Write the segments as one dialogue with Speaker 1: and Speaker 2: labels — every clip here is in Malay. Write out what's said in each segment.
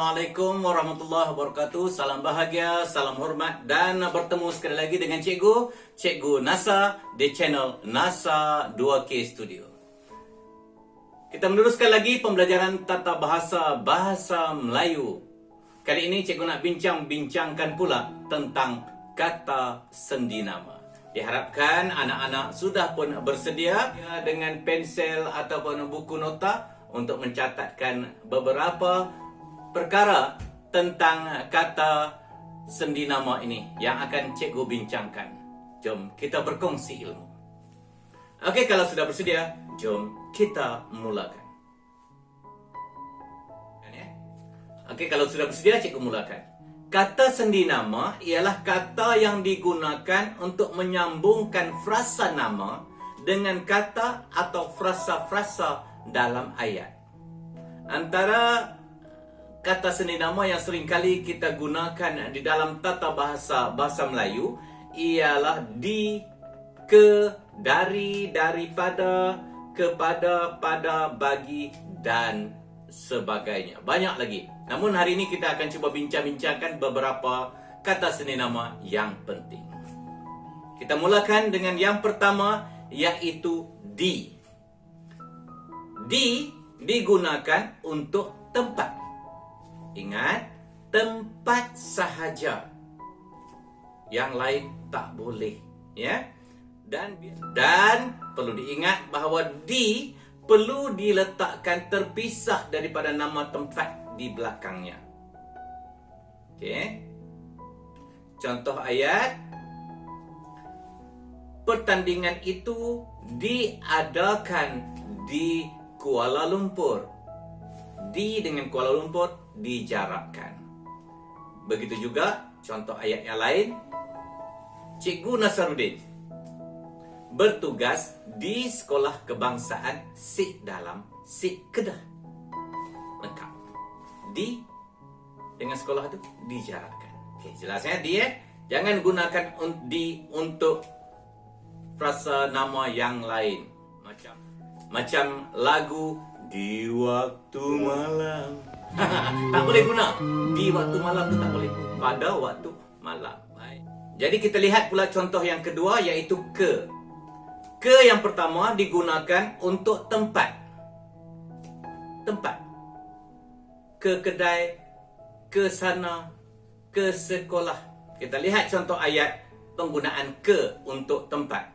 Speaker 1: Assalamualaikum warahmatullahi wabarakatuh. Salam bahagia, salam hormat, dan bertemu sekali lagi dengan Cikgu NASA di channel NASA 2K Studio. Kita meneruskan lagi pembelajaran tata bahasa Melayu. Kali ini cikgu nak bincangkan pula tentang kata sendi nama. Diharapkan anak-anak sudah pun bersedia dengan pensel ataupun buku nota untuk mencatatkan beberapa perkara tentang kata sendi nama ini yang akan cikgu bincangkan. Jom kita berkongsi ilmu. Okey, kalau sudah bersedia, jom kita mulakan. Okey, kalau sudah bersedia, cikgu mulakan. Kata sendi nama ialah kata yang digunakan untuk menyambungkan frasa nama dengan kata atau frasa-frasa dalam ayat. Antara kata sendi nama yang seringkali kita gunakan di dalam tata bahasa Melayu ialah di, ke, dari, daripada, kepada, pada, bagi, dan sebagainya. Banyak lagi. Namun hari ini kita akan cuba bincang-bincangkan beberapa kata sendi nama yang penting. Kita mulakan dengan yang pertama, iaitu di. Di digunakan untuk tempat. Ingat, tempat sahaja. Yang lain tak boleh, ya. Dan perlu diingat bahawa di perlu diletakkan terpisah daripada nama tempat di belakangnya. Okey. Contoh ayat, pertandingan itu diadakan di Kuala Lumpur. Di dengan Kuala Lumpur dijarakkan. Begitu juga contoh ayat yang lain. Cikgu Nasaruddin bertugas di Sekolah Kebangsaan Sik Dalam, Sik Kedah. Lengkap. Di dengan sekolah itu dijarakkan. Okey, jelasnya di jangan gunakan di untuk frasa nama yang lain. Macam lagu di waktu malam. Tak boleh guna. Di waktu malam tu tak boleh. Pada waktu malam. Baik. Jadi kita lihat pula contoh yang kedua, iaitu ke. Ke yang pertama digunakan untuk tempat. Tempat. Ke kedai, ke sana, ke sekolah. Kita lihat contoh ayat penggunaan ke untuk tempat.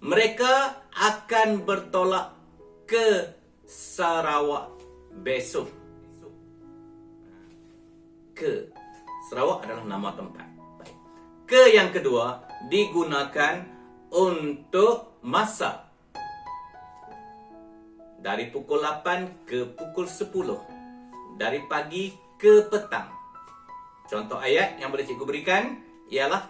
Speaker 1: Mereka akan bertolak ke Sarawak besok. Ke Sarawak adalah nama tempat. Baik. Ke yang kedua digunakan untuk masa. Dari pukul 8 ke pukul 10. Dari pagi ke petang. Contoh ayat yang boleh cikgu berikan ialah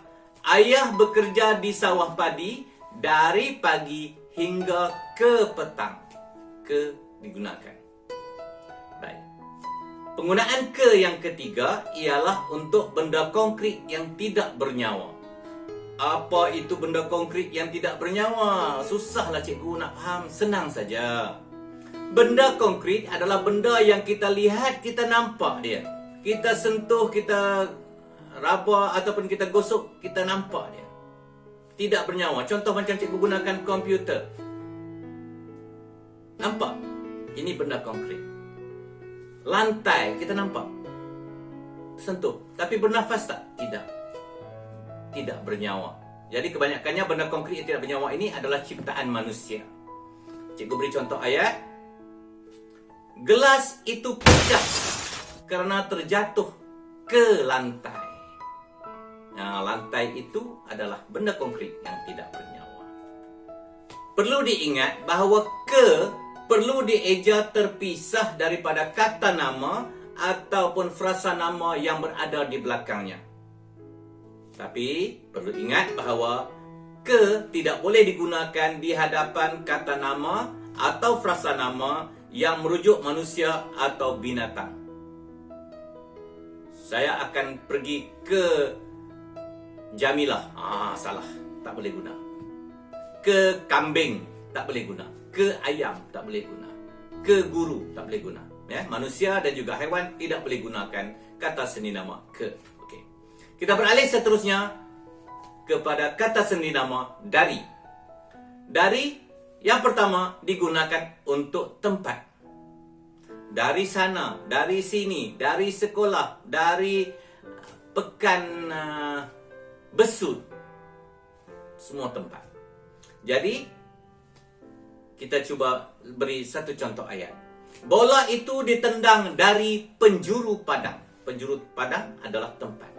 Speaker 1: ayah bekerja di sawah padi dari pagi hingga ke petang. Ke digunakan. Baik. Penggunaan ke yang ketiga ialah untuk benda konkret yang tidak bernyawa. Apa itu benda konkret yang tidak bernyawa? Susahlah cikgu nak faham. Senang saja. Benda konkret adalah benda yang kita lihat, kita nampak dia. Kita sentuh, kita raba ataupun kita gosok, kita nampak dia. Tidak bernyawa. Contoh macam cikgu gunakan komputer. Nampak? Ini benda konkret. Lantai, kita nampak. Sentuh. Tapi bernafas tak? Tidak. Tidak bernyawa. Jadi kebanyakannya benda konkret yang tidak bernyawa ini adalah ciptaan manusia. Cikgu beri contoh ayat. Gelas itu pecah kerana terjatuh ke lantai. Nah, lantai itu adalah benda konkret yang tidak bernyawa. Perlu diingat bahawa ke perlu dieja terpisah daripada kata nama ataupun frasa nama yang berada di belakangnya. Tapi perlu ingat bahawa ke tidak boleh digunakan di hadapan kata nama atau frasa nama yang merujuk manusia atau binatang. Saya akan pergi ke Jamilah. Salah. Tak boleh guna. Ke kambing. Tak boleh guna. Ke ayam. Tak boleh guna. Ke guru. Tak boleh guna. Ya, manusia dan juga haiwan tidak boleh gunakan kata sendi nama ke. Okey. Kita beralih seterusnya kepada kata sendi nama dari. Dari yang pertama digunakan untuk tempat. Dari sana, dari sini, dari sekolah, dari pekan besut. Semua tempat. Jadi, kita cuba beri satu contoh ayat. Bola itu ditendang dari penjuru padang. Penjuru padang adalah tempat.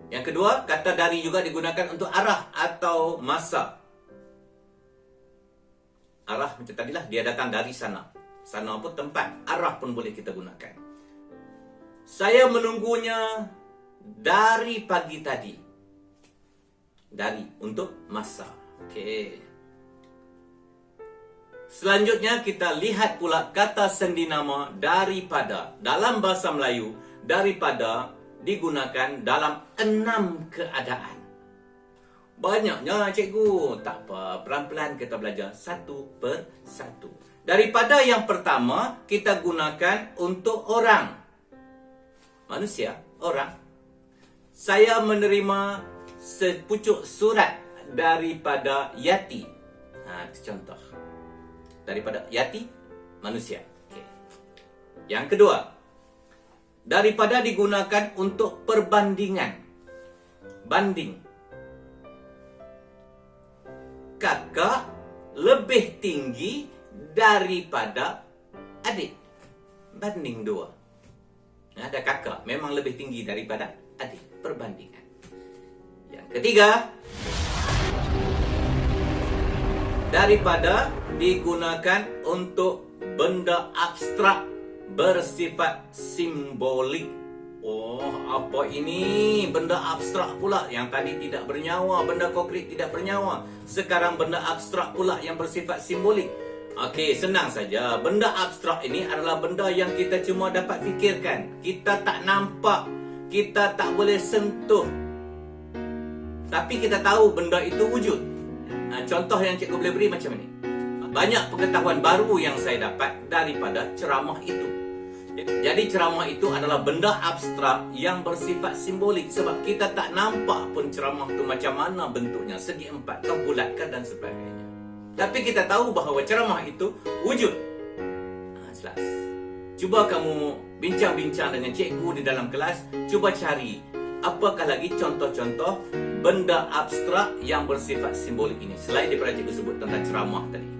Speaker 1: Yang kedua, kata dari juga digunakan untuk arah atau masa. Arah macam tadilah, dia datang dari sana. Sana pun tempat, arah pun boleh kita gunakan. Saya menunggunya dari pagi tadi. Dari untuk masa. Okey. Selanjutnya kita lihat pula kata sendi nama daripada. Dalam bahasa Melayu, daripada digunakan dalam 6 keadaan. Banyaknya cikgu. Tak apa, pelan-pelan kita belajar satu per satu. Daripada yang pertama, kita gunakan untuk orang. Manusia, orang. Saya menerima sepucuk surat daripada Yati. Itu contoh. Daripada Yati, manusia. Okay. Yang kedua, daripada digunakan untuk perbandingan. Banding. Kakak lebih tinggi daripada adik. Banding 2. Ada kakak memang lebih tinggi daripada adik. Perbandingan. Yang ketiga, daripada digunakan untuk benda abstrak bersifat simbolik. Oh, apa ini? Benda abstrak pula. Yang tadi tidak bernyawa, benda konkret tidak bernyawa. Sekarang benda abstrak pula yang bersifat simbolik. Okey, senang saja. Benda abstrak ini adalah benda yang kita cuma dapat fikirkan. Kita tak nampak. Kita tak boleh sentuh. Tapi kita tahu benda itu wujud. Contoh yang cikgu boleh beri macam ini. Banyak pengetahuan baru yang saya dapat daripada ceramah itu. Jadi ceramah itu adalah benda abstrak yang bersifat simbolik. Sebab kita tak nampak pun ceramah itu macam mana bentuknya. Segi empat ke, bulat ke dan sebagainya. Tapi kita tahu bahawa ceramah itu wujud. Jelas. Cuba kamu bincang-bincang dengan cikgu di dalam kelas. Cuba cari apakah lagi contoh-contoh benda abstrak yang bersifat simbolik ini. Selain daripada cikgu sebut tentang ceramah tadi.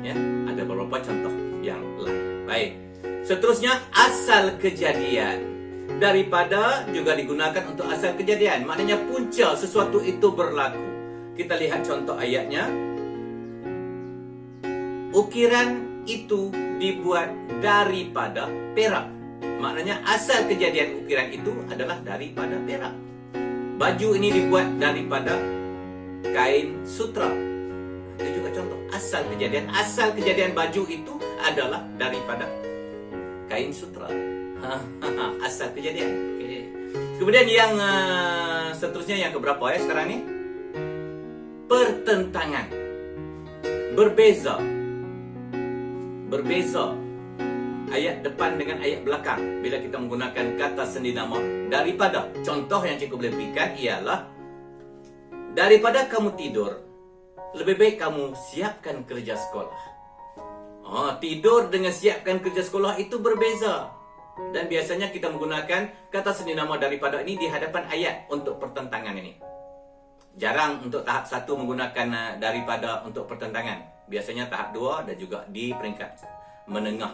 Speaker 1: Ya, ada beberapa contoh yang lain. Baik. Seterusnya, asal kejadian. Daripada juga digunakan untuk asal kejadian. Maknanya punca sesuatu itu berlaku. Kita lihat contoh ayatnya. Ukiran itu dibuat daripada perak. Maknanya asal kejadian ukiran itu adalah daripada perak. Baju ini dibuat daripada kain sutra. Itu juga contoh asal kejadian. Asal kejadian baju itu adalah daripada kain sutra. Asal kejadian. Okay. Kemudian yang seterusnya yang keberapa ya sekarang ni? Pertentangan. Berbeza. Berbeza ayat depan dengan ayat belakang bila kita menggunakan kata sendi nama daripada. Contoh yang cikgu boleh berikan ialah daripada kamu tidur, lebih baik kamu siapkan kerja sekolah. Tidur dengan siapkan kerja sekolah itu berbeza. Dan biasanya kita menggunakan kata sendi nama daripada ini di hadapan ayat untuk pertentangan ini. Jarang untuk tahap 1 menggunakan daripada untuk pertentangan. Biasanya tahap 2 dan juga di peringkat menengah.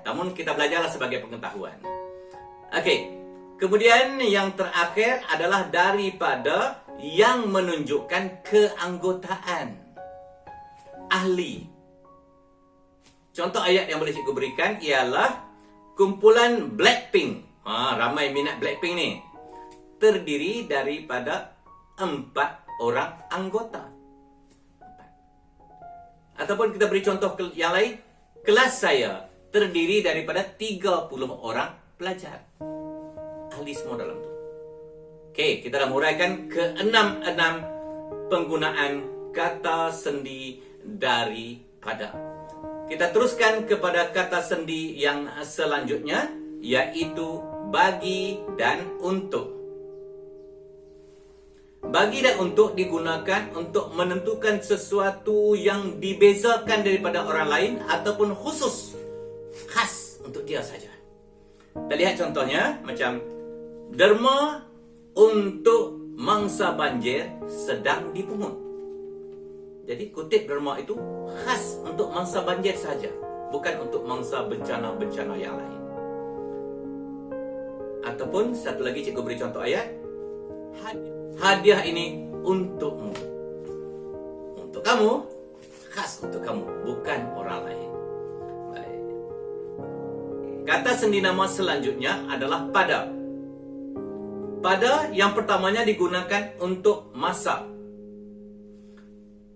Speaker 1: Namun kita belajarlah sebagai pengetahuan. Okey. Kemudian yang terakhir adalah daripada yang menunjukkan keanggotaan. Ahli. Contoh ayat yang boleh cikgu berikan ialah kumpulan Blackpink. Ramai minat Blackpink ni. Terdiri daripada 4 orang anggota. Ataupun kita beri contoh yang lain. Kelas saya terdiri daripada 30 orang pelajar. Ahli semua dalam tu. Okey, kita dah muraikan ke-6 penggunaan kata sendi daripada. Kita teruskan kepada kata sendi yang selanjutnya, yaitu bagi dan untuk. Bagi dan untuk digunakan untuk menentukan sesuatu yang dibezakan daripada orang lain ataupun khusus, khas untuk dia saja. Kita lihat contohnya macam derma untuk mangsa banjir sedang dipungut. Jadi kutip derma itu khas untuk mangsa banjir saja, bukan untuk mangsa bencana-bencana yang lain. Ataupun satu lagi cikgu beri contoh ayat, hadiah ini untukmu. Untuk kamu, khas untuk kamu, bukan orang lain. Baik. Kata sendi nama selanjutnya adalah pada. Pada yang pertamanya digunakan untuk masak.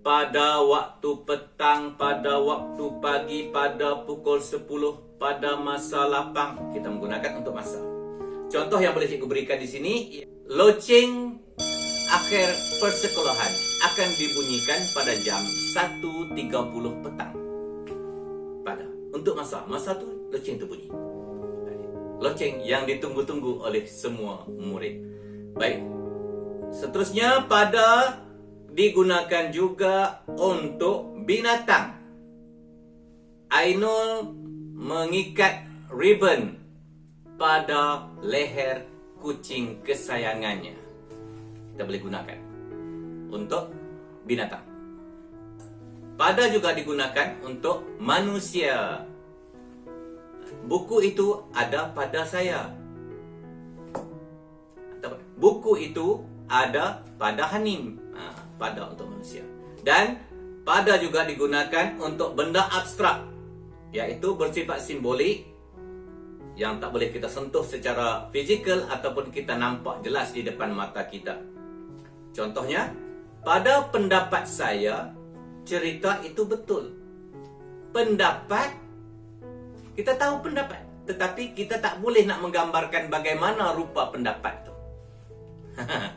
Speaker 1: Pada waktu petang, pada waktu pagi, pada pukul 10, pada masa lapang, kita menggunakan untuk masak. Contoh yang boleh cikgu berikan di sini, loceng akhir persekolahan akan dibunyikan pada jam 1.30 petang. Pada untuk masa tu loceng tu bunyi. Loceng yang ditunggu-tunggu oleh semua murid. Baik. Seterusnya pada digunakan juga untuk binatang. Ainul mengikat ribbon pada leher kucing kesayangannya. Kita boleh gunakan untuk binatang. Pada juga digunakan untuk manusia. Buku itu ada pada saya. Buku itu ada pada Hanim. Pada untuk manusia. Dan pada juga digunakan untuk benda abstrak, iaitu bersifat simbolik yang tak boleh kita sentuh secara fizikal ataupun kita nampak jelas di depan mata kita. Contohnya, pada pendapat saya, cerita itu betul. Pendapat, kita tahu pendapat, tetapi kita tak boleh nak menggambarkan bagaimana rupa pendapat itu.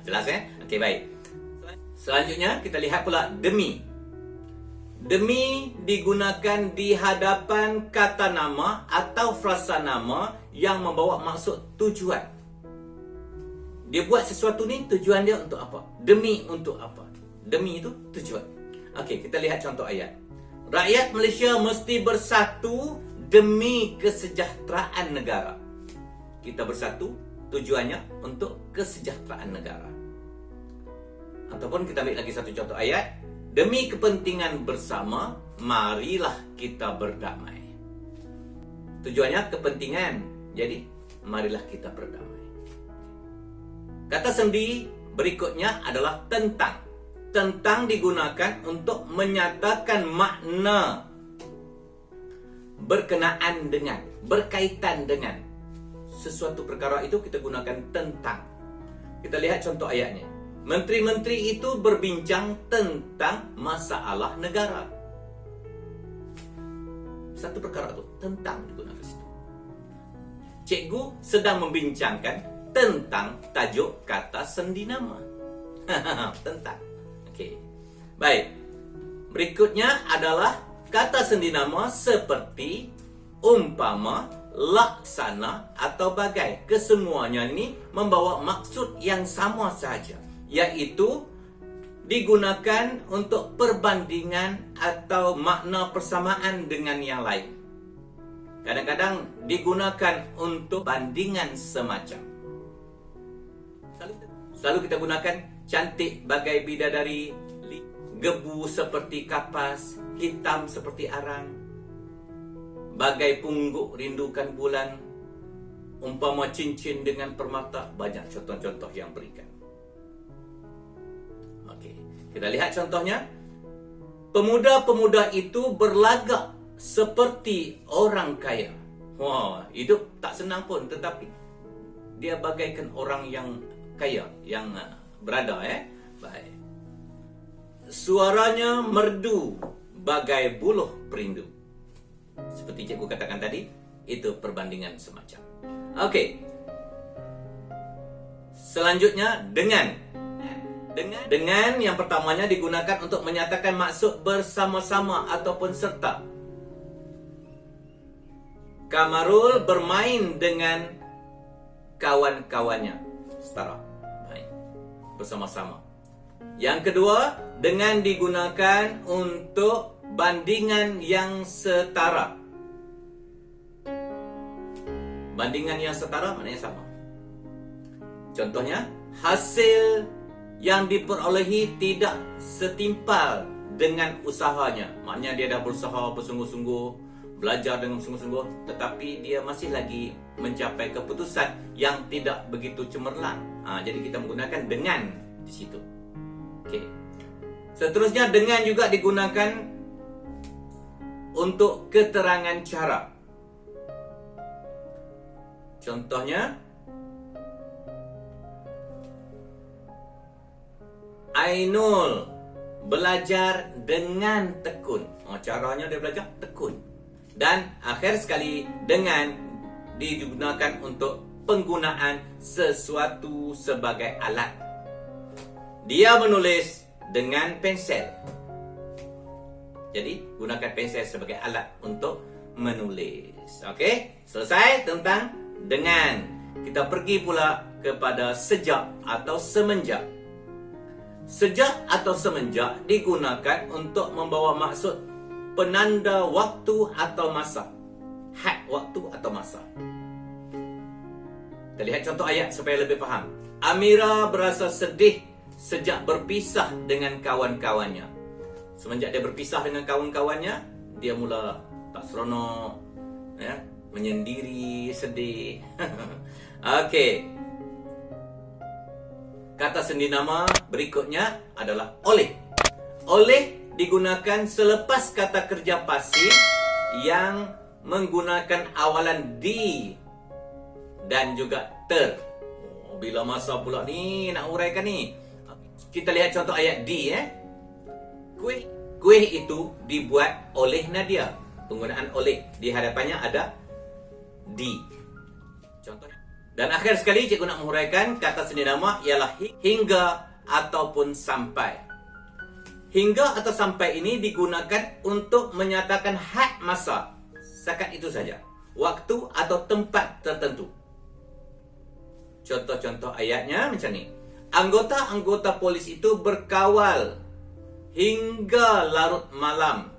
Speaker 1: Jelas ya? Okey, baik. Selanjutnya kita lihat pula demi. Demi digunakan di hadapan kata nama atau frasa nama yang membawa maksud tujuan. Dia buat sesuatu ni, tujuan dia untuk apa? Demi untuk apa? Demi itu tujuan. Okey, kita lihat contoh ayat. Rakyat Malaysia mesti bersatu demi kesejahteraan negara. Kita bersatu, tujuannya untuk kesejahteraan negara. Ataupun kita ambil lagi satu contoh ayat. Demi kepentingan bersama, marilah kita berdamai. Tujuannya kepentingan. Jadi, marilah kita berdamai. Kata sendi berikutnya adalah tentang. Tentang digunakan untuk menyatakan makna berkenaan dengan, berkaitan dengan sesuatu perkara itu kita gunakan tentang. Kita lihat contoh ayatnya. Menteri-menteri itu berbincang tentang masalah negara. Satu perkara itu tentang digunakan situ. Cikgu sedang membincangkan tentang tajuk kata sendi nama. Tentang. Okey. Baik. Berikutnya adalah kata sendi nama seperti umpama, laksana atau bagai. Kesemuanya ini membawa maksud yang sama saja, iaitu digunakan untuk perbandingan atau makna persamaan dengan yang lain. Kadang-kadang digunakan untuk bandingan semacam. Selalu kita gunakan cantik bagai bidadari, gebu seperti kapas, hitam seperti arang, bagai pungguk rindukan bulan, umpama cincin dengan permata. Banyak contoh-contoh yang berikan. Kita lihat contohnya. Pemuda-pemuda itu berlagak seperti orang kaya. Wah, hidup tak senang pun, tetapi dia bagaikan orang yang kaya, yang berada. Baik. Suaranya merdu bagai buluh perindu. Seperti cikgu katakan tadi, itu perbandingan semacam. Okey. Selanjutnya, dengan. Dengan yang pertamanya digunakan untuk menyatakan maksud bersama-sama ataupun serta. Kamarul bermain dengan kawan-kawannya. Setara. Main. Bersama-sama. Yang kedua, dengan digunakan untuk bandingan yang setara. Bandingan yang setara maknanya sama. Contohnya, hasil yang diperolehi tidak setimpal dengan usahanya. Maknanya dia dah berusaha bersungguh-sungguh, belajar dengan sungguh-sungguh, tetapi dia masih lagi mencapai keputusan yang tidak begitu cemerlang. Jadi kita menggunakan dengan di situ. Okey. Seterusnya, dengan juga digunakan untuk keterangan cara. Contohnya, Ainul belajar dengan tekun. Caranya dia belajar tekun. Dan akhir sekali, dengan digunakan untuk penggunaan sesuatu sebagai alat. Dia menulis dengan pensel. Jadi, gunakan pensel sebagai alat untuk menulis. Okey? Selesai tentang dengan. Kita pergi pula kepada sejak atau semenjak. Sejak atau semenjak digunakan untuk membawa maksud penanda waktu atau masa. Had waktu atau masa. Kita lihat contoh ayat supaya lebih faham. Amira berasa sedih sejak berpisah dengan kawan-kawannya. Semenjak dia berpisah dengan kawan-kawannya, dia mula tak seronok, menyendiri, sedih. Okey. Kata sendi nama berikutnya adalah oleh. Oleh digunakan selepas kata kerja pasif yang menggunakan awalan di dan juga ter. Bila masa pula ni nak uraikan ni. Kita lihat contoh ayat di. Kuih itu dibuat oleh Nadia. Penggunaan oleh di hadapannya ada di. Contohnya. Dan akhir sekali cikgu nak menguraikan kata sendi nama ialah hingga ataupun sampai. Hingga atau sampai ini digunakan untuk menyatakan had masa. Setakat itu saja. Waktu atau tempat tertentu. Contoh-contoh ayatnya macam ni. Anggota-anggota polis itu berkawal hingga larut malam.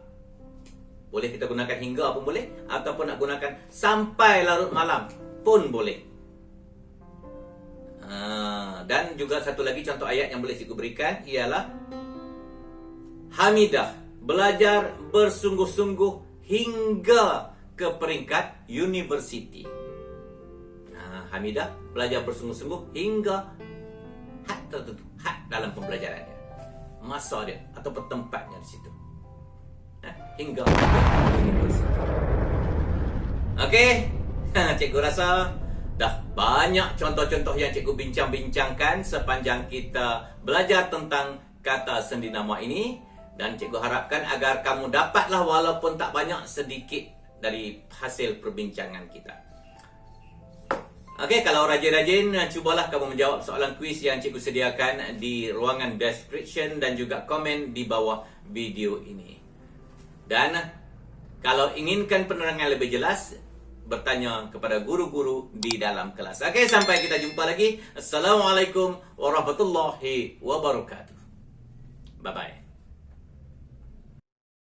Speaker 1: Boleh kita gunakan hingga pun boleh, ataupun nak gunakan sampai larut malam pun boleh. Dan juga satu lagi contoh ayat yang boleh cikgu berikan ialah Hamidah belajar bersungguh-sungguh hingga ke peringkat universiti. Hamidah belajar bersungguh-sungguh hingga had tertentu, had dalam pembelajarannya, masa dia ataupun tempatnya di situ, hingga ke universiti. Okey, cikgu rasa dah banyak contoh-contoh yang cikgu bincang-bincangkan sepanjang kita belajar tentang kata sendi nama ini. Dan cikgu harapkan agar kamu dapatlah walaupun tak banyak, sedikit dari hasil perbincangan kita. Okey, kalau rajin-rajin, cubalah kamu menjawab soalan kuis yang cikgu sediakan di ruangan description dan juga komen di bawah video ini. Dan kalau inginkan penerangan lebih jelas, bertanya kepada guru-guru di dalam kelas. Okey, sampai kita jumpa lagi. Assalamualaikum warahmatullahi wabarakatuh. Bye-bye.